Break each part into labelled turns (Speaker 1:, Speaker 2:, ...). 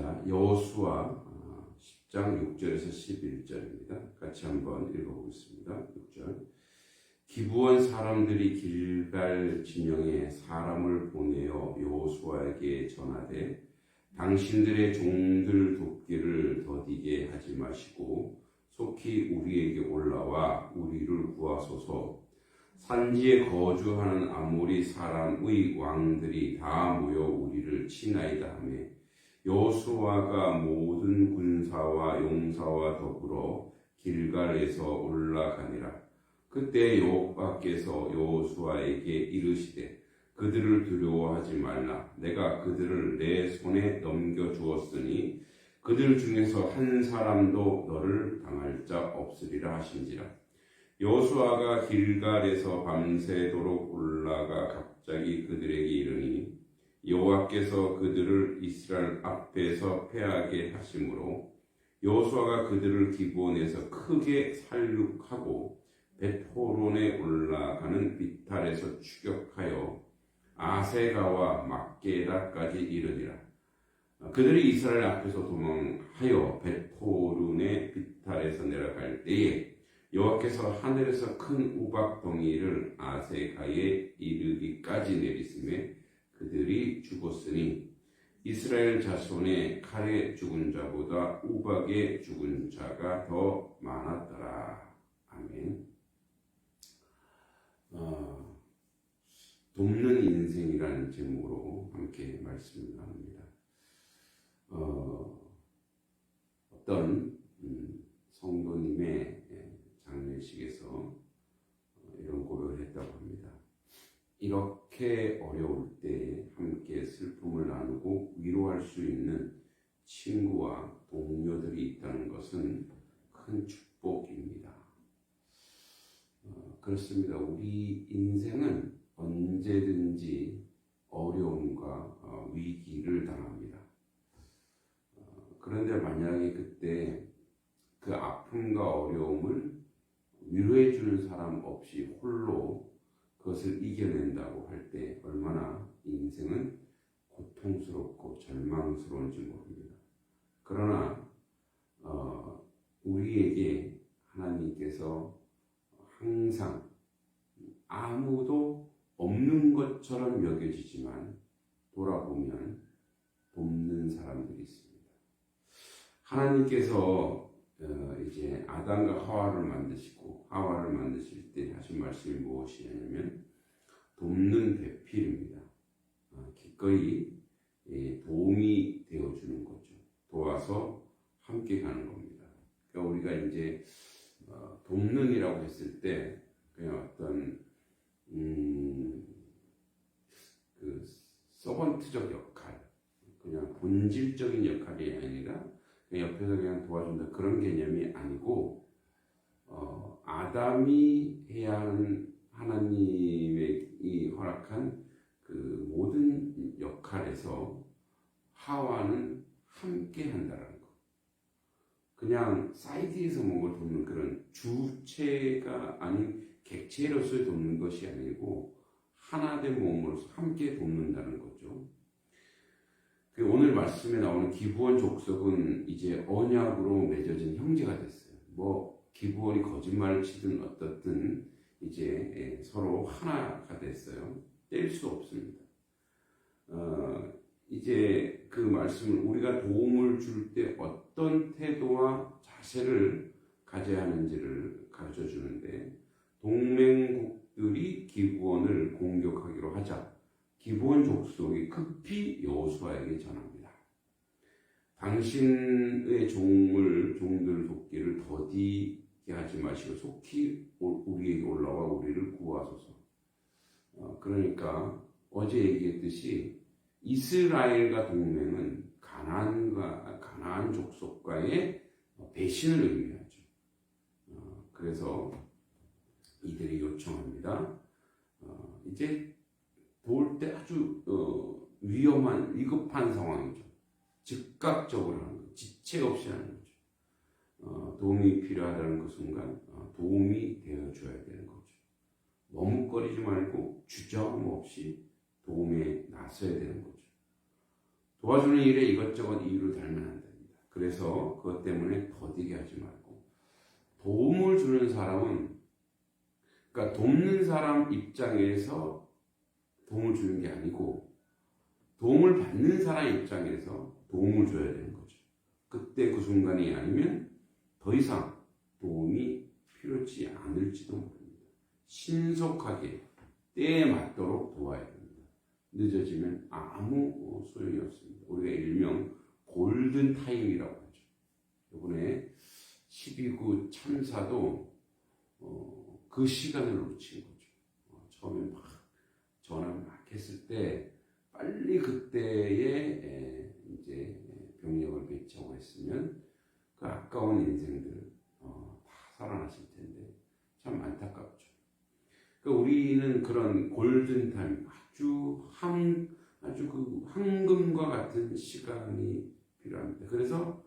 Speaker 1: 자, 여호수아 10장 6절에서 11절입니다. 같이 한번 읽어보겠습니다. 6절. 기브온 사람들이 길갈 진영에 사람을 보내어 여호수아에게 전하되 당신들의 종들 돕기를 더디게 하지 마시고 속히 우리에게 올라와 우리를 구하소서. 산지에 거주하는 아모리 사람의 왕들이 다 모여 우리를 치나이다 하매 여호수아가 모든 군사와 용사와 더불어 길갈에서 올라가니라. 그때 여호와께서 여호수아에게 이르시되 그들을 두려워하지 말라. 내가 그들을 내 손에 넘겨주었으니 그들 중에서 한 사람도 너를 당할 자 없으리라 하신지라. 여호수아가 길갈에서 밤새도록 올라가 갑자기 그들에게 이르니 여호와께서 그들을 이스라엘 앞에서 패하게 하심으로 여호수아가 그들을 기브온에서 크게 살육하고 벳호론에 올라가는 비탈에서 추격하여 아세가와 막게다까지 이르니라. 그들이 이스라엘 앞에서 도망하여 벳호론의 비탈에서 내려갈 때에 여호와께서 하늘에서 큰 우박덩이를 아세가에 이르기까지 내리시매 그들이 죽었으니 이스라엘 자손의 칼에 죽은 자보다 우박에 죽은 자가 더 많았더라. 아멘. 돕는 인생이라는 제목으로 함께 말씀을 나눕니다. 어떤 성도님의 장례식에서 이런 고백을 했다고 합니다. 이렇게 어려울 때 함께 슬픔을 나누고 위로할 수 있는 친구와 동료들이 있다는 것은 큰 축복입니다. 그렇습니다. 우리 인생은 언제든지 어려움과 위기를 당합니다. 그런데 만약에 그때 그 아픔과 어려움을 위로해 주는 사람 없이 홀로 그것을 이겨낸다고 할 때 얼마나 인생은 고통스럽고 절망스러운지 모릅니다. 그러나 우리에게 하나님께서 항상 아무도 없는 것처럼 여겨지지만 돌아보면 돕는 사람들이 있습니다. 하나님께서 이제 아담과 하와를 만드시고 하와를 만드실 때 하신 말씀이 무엇이냐면 돕는 배필입니다. 기꺼이 도움이 되어주는 거죠. 도와서 함께 가는 겁니다. 그러니까 우리가 이제 돕는이라고 했을 때 그냥 어떤 그 서번트적 역할, 그냥 본질적인 역할이 아니라 그냥 옆에서 그냥 도와준다 그런 개념이 아니고 아담이 해야 하는 하나님이 허락한 그 모든 역할에서 하와는 함께 한다라는 거. 그냥 사이드에서 뭔가 돕는 그런 주체가 아닌 객체로서 돕는 것이 아니고 하나된 몸으로서 함께 돕는다는 거죠. 오늘 말씀에 나오는 기브온 족속은 이제 언약으로 맺어진 형제가 됐어요. 기브온이 거짓말을 치든 어떻든 이제 서로 하나가 됐어요. 뗄 수 없습니다. 이제 그 말씀을 우리가 도움을 줄 때 어떤 태도와 자세를 가져야 하는지를 가르쳐 주는데 동맹국들이 기브온을 공격하기로 하자 기브온 족속이 급히 여호수아에게 전합니다. 당신의 종들 돕기를 더디게 하지 마시고 속히 우리에게 올라와 우리를 구하소서. 그러니까 어제 얘기했듯이 이스라엘과 동맹은 가나안 족속과의 배신을 의미하죠. 그래서 이들이 요청합니다. 이제 도울 때 아주 위험한 위급한 상황이죠. 즉각적으로 하는 거, 지체 없이 하는 거죠. 도움이 필요하다는 그 순간 도움이 되어줘야 되는 거죠. 머뭇거리지 말고 주저함 없이 도움에 나서야 되는 거죠. 도와주는 일에 이것저것 이유를 달면 그래서 그것 때문에 더디게 하지 말고, 도움을 주는 사람은, 그러니까 돕는 사람 입장에서 도움을 주는 게 아니고 도움을 받는 사람 입장에서 도움을 줘야 되는 거죠. 그때 그 순간이 아니면 더 이상 도움이 필요치 않을지도 모릅니다. 신속하게 때에 맞도록 도와야 됩니다. 늦어지면 아무 소용이 없습니다. 우리가 일명 골든타임이라고 하죠. 이번에 12구 참사도 그 시간을 놓친 거죠. 처음에 막 전화를 막 했을 때 빨리 그때에 이제 병력을 배치했으면 그 아까운 인생들 다 살아났을 텐데 참 안타깝죠. 그러니까 우리는 그런 골든타임, 아주 그 황금과 같은 시간이 필요합니다. 그래서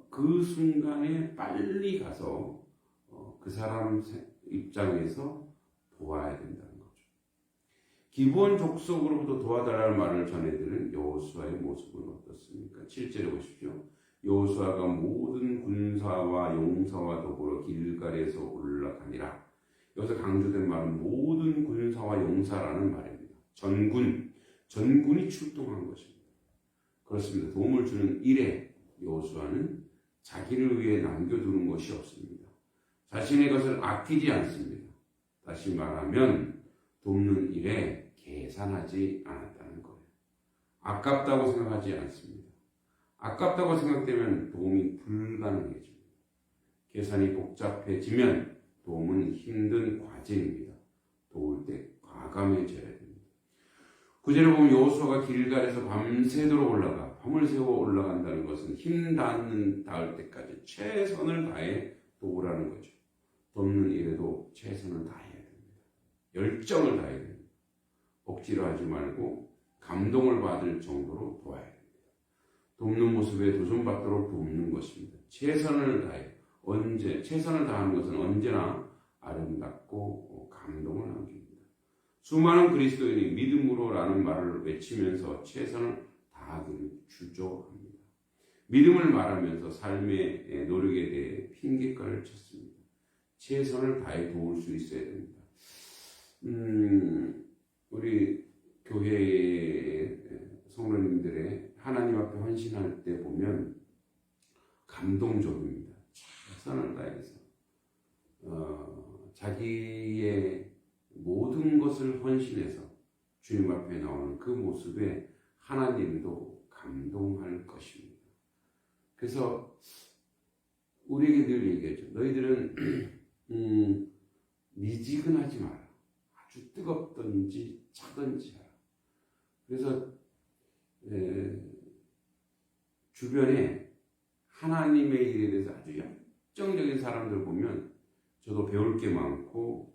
Speaker 1: 그 순간에 빨리 가서 그 사람 입장에서 도와야 된다는 거죠. 기본 족속으로부터 도와달라는 말을 전해드린 여호수아의 모습은 어떻습니까? 7절에 보십시오. 여호수아가 모든 군사와 용사와 더불어 길갈에서 올라가니라. 여기서 강조된 말은 모든 군사와 용사라는 말입니다. 전군이 출동한 것입니다. 그렇습니다. 도움을 주는 일에 여호수아는 자기를 위해 남겨두는 것이 없습니다. 자신의 것을 아끼지 않습니다. 다시 말하면 돕는 일에 계산하지 않았다는 거예요. 아깝다고 생각하지 않습니다. 아깝다고 생각되면 도움이 불가능해집니다. 계산이 복잡해지면 도움은 힘든 과제입니다. 도울 때 과감해져야 됩니다. 구절에 보면 여호수아가 길갈에서 밤새도록 올라가 밤을 새워 올라간다는 것은 힘 닿을 때까지 최선을 다해 도우라는 거죠. 돕는 일에도 최선을 다해야 됩니다. 열정을 다해야 됩니다. 억지로 하지 말고 감동을 받을 정도로 도와야 됩니다. 돕는 모습에 도전받도록 돕는 것입니다. 최선을 다하는 것은 언제나 아름답고 감동을 남깁니다. 수많은 그리스도인이 믿음으로라는 말을 외치면서 최선을 다하기를 주저합니다. 믿음을 말하면서 삶의 노력에 대해 핑계거리를 쳤습니다. 최선을 다해 도울 수 있어야 됩니다. 우리 교회의 성도님들의 하나님 앞에 헌신할 때 보면 감동적입니다. 최선을 다해서 자기의 모든 것을 헌신해서 주님 앞에 나오는 그 모습에 하나님도 감동할 것입니다. 그래서 우리에게 늘 얘기하죠. 너희들은 미지근하지 마라. 아주 뜨겁든지 차든지 하라. 그래서 주변에 하나님의 일에 대해서 아주 열정적인 사람들 보면 저도 배울 게 많고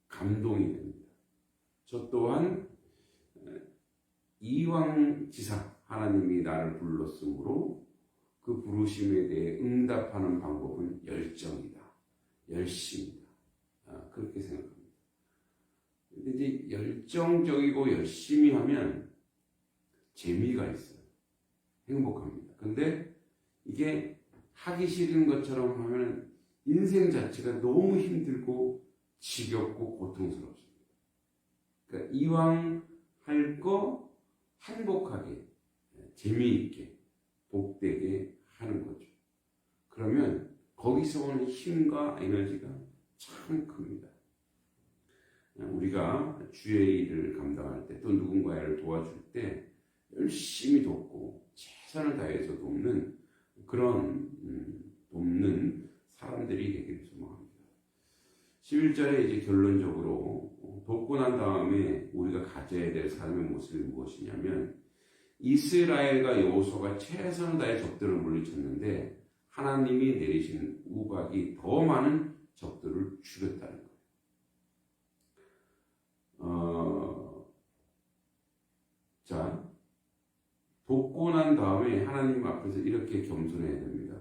Speaker 1: 감동이 됩니다. 저 또한 이왕지사 하나님이 나를 불렀으므로 그 부르심에 대해 응답하는 방법은 열정이다. 열심이다. 그렇게 생각합니다. 근데 이제 열정적이고 열심히 하면 재미가 있어요. 행복합니다. 근데 이게 하기 싫은 것처럼 하면 인생 자체가 너무 힘들고 지겹고 고통스럽습니다. 그러니까 이왕 할 거 행복하게, 재미있게, 복되게 하는 거죠. 그러면 거기서 오는 힘과 에너지가 참 큽니다. 우리가 주의 일을 감당할 때 또 누군가를 도와줄 때 열심히 돕고 최선을 다해서 돕는 그런 돕는 사람들이 되기를 소망합니다. 11절에 이제 결론적으로 돕고 난 다음에 우리가 가져야 될 삶의 모습이 무엇이냐면 이스라엘과 여호수아가 최선을 다해 적들을 물리쳤는데 하나님이 내리신 우박이 더 많은 적들을 죽였다는 거예요. 자, 돕고 난 다음에 하나님 앞에서 이렇게 겸손해야 됩니다.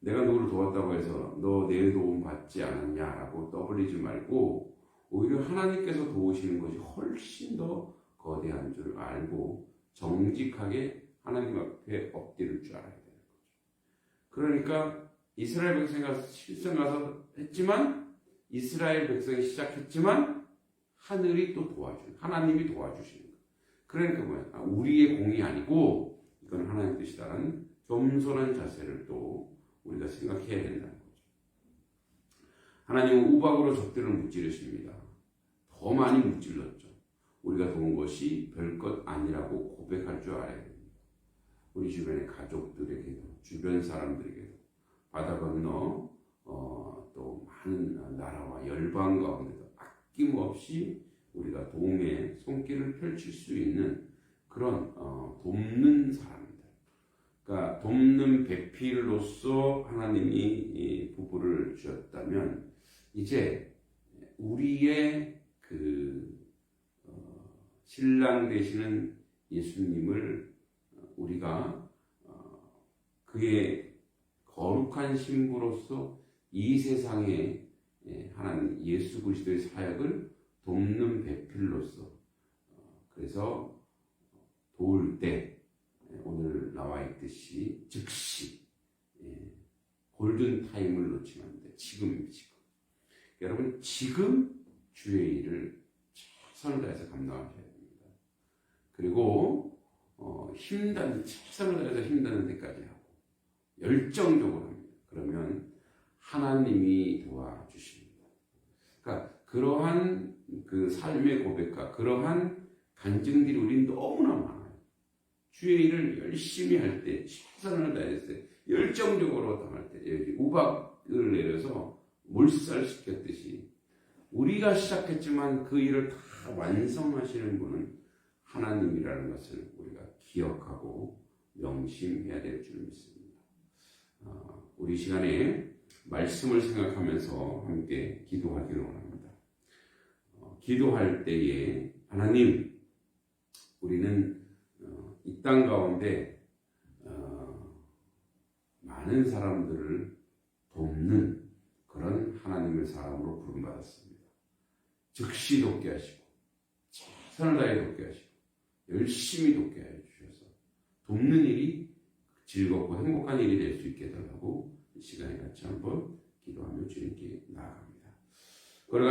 Speaker 1: 내가 누구를 도왔다고 해서 너 내 도움 받지 않았냐라고 떠벌리지 말고 오히려 하나님께서 도우시는 것이 훨씬 더 거대한 줄 알고 정직하게 하나님 앞에 엎드릴 줄 알아야 되는 거죠. 그러니까 이스라엘 백성이 가서 실전 가서 했지만 이스라엘 백성이 시작했지만 하늘이 또 도와주는 하나님이 도와주시는 거예요. 그러니까 뭐야? 우리의 공이 아니고 이건 하나님 뜻이라는 겸손한 자세를 또 우리가 생각해야 된다는 거죠. 하나님은 우박으로 적들을 무찌르십니다. 더 많이 무찔렀죠. 우리가 도운 것이 별것 아니라고 고백할 줄 알아야 됩니다. 우리 주변의 가족들에게도 주변 사람들에게도 바다 건너 또 많은 나라와 열방 가운데도 아낌없이 우리가 도움의 손길을 펼칠 수 있는 그런 돕는 사람들, 그러니까 돕는 배필로서 하나님이 이 부부를 주셨다면 이제 우리의 그 신랑 되시는 예수님을 우리가 그의 거룩한 신부로서 이 세상에 하나님 예수 그리스도의 사역을 돕는 배필로서 그래서 도울 때 오늘 나와 있듯이 즉시 골든 타임을 놓치면 안 돼. 지금. 여러분 지금 주의 일을 최선을 다해서 감당하셔야 됩니다. 그리고 최선을 다해서 힘드는 데까지 하고 열정적으로 합니다. 그러면 하나님이 도와주십니다. 그러니까 그러한 그 삶의 고백과 그러한 간증들이 우리는 너무나 많아요. 주의 일을 열심히 할 때, 최선을 다해서 열정적으로 당할 때, 우박을 내려서 몰살시켰듯이 우리가 시작했지만 그 일을 다 완성하시는 분은 하나님이라는 것을 우리가 기억하고 명심해야 될 줄 믿습니다. 우리 시간에 말씀을 생각하면서 함께 기도하기를 원합니다. 기도할 때에 하나님, 우리는 이 땅 가운데 많은 사람들을 돕는 그런 하나님의 사람으로 부름받았습니다. 즉시 돕게 하시고 최선을 다해 돕게 하시고 열심히 돕게 해 주셔서 돕는 일이 즐겁고 행복한 일이 될 수 있게 해달라고 이 시간에 같이 한번 기도하며 주님께 나아갑니다.